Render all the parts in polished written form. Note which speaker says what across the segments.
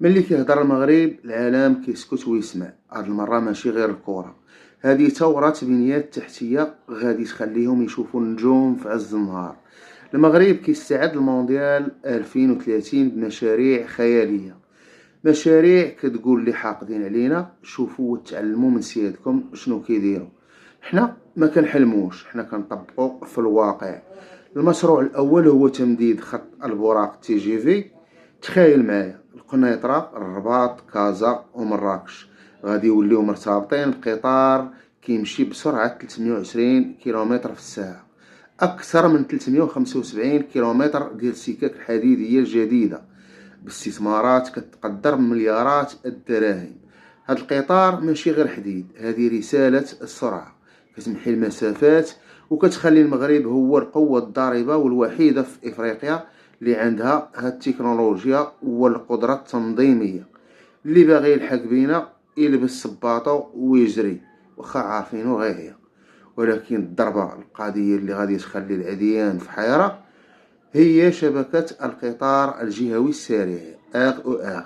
Speaker 1: ملي كيهضر المغرب العالم كيسكت ويسمع. هاد المرة ماشي غير الكرة، هذه ثورة بنيات تحتية غادي تخليهم يشوفوا النجوم في عز النهار. المغرب كيستعد للمونديال 2030 بمشاريع خيالية، مشاريع كتقول اللي حاقدين علينا شوفوا وتعلموا من سيادكم شنو كيديروا. حنا ما كنحلموش، حنا كنطبقوا في الواقع. المشروع الاول هو تمديد خط البراق تي جي في. تخيل معايا القنيطرة، الرباط، كازا ومراكش غادي يوليو مرتبطين بقطار كيمشي بسرعة 320 كيلومتر في الساعة، أكثر من 375 كيلومتر ديال السكك الحديدية الجديدة باستثمارات كتقدر بمليارات الدراهم. هاد القطار ماشي غير حديد، هذه رسالة السرعة، كتمحي المسافات وكتخلي المغرب هو القوة الضاربة والوحيدة في إفريقيا اللي عندها هاد التكنولوجيا والقدرة التنظيمية. اللي باغي يلحق بينا يلبس صباطو ويجري، واخا عارفينو غير. ولكن الضربة القضية اللي غادي تخلي العديان في حيرة هي شبكة القطار الجهوي السريع RER.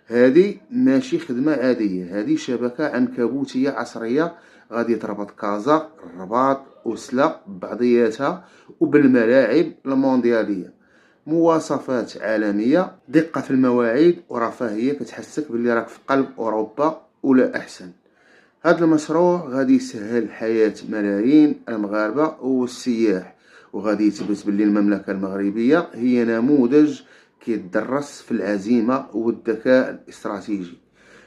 Speaker 1: هذه ماشي خدمة عادية، هذه شبكة عنكبوتية عصرية غادي تربط كازا، الرباط وسلا ببعضياتها وبالملاعب المونديالية. مواصفات عالمية، دقة في المواعيد ورفاهية كتحسك باللي راك في قلب أوروبا ولا أحسن. هذا المشروع غادي يسهل حياة ملايين المغاربة والسياح، وغادي يثبت باللي المملكة المغربية هي نموذج كيتدرس في العزيمة والذكاء الاستراتيجي.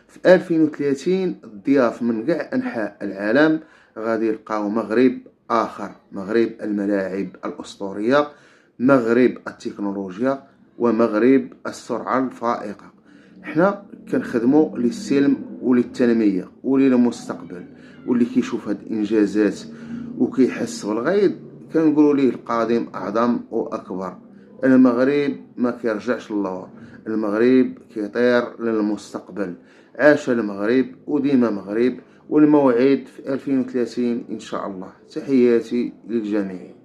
Speaker 1: في 2030 الضياف من كاع أنحاء العالم غادي يلقاو مغرب آخر، مغرب الملاعب الأسطورية، مغرب التكنولوجيا، ومغرب السرعة الفائقة. حنا كنخدموا للسلم وللتنمية وللمستقبل، واللي كيشوف هاد الانجازات وكيحس بالغيظ كنقولوا ليه القادم اعظم واكبر. المغرب ما كيرجعش للور، المغرب كيطير للمستقبل. عاش المغرب وديما مغرب، والموعد في 2030 ان شاء الله. تحياتي للجميع.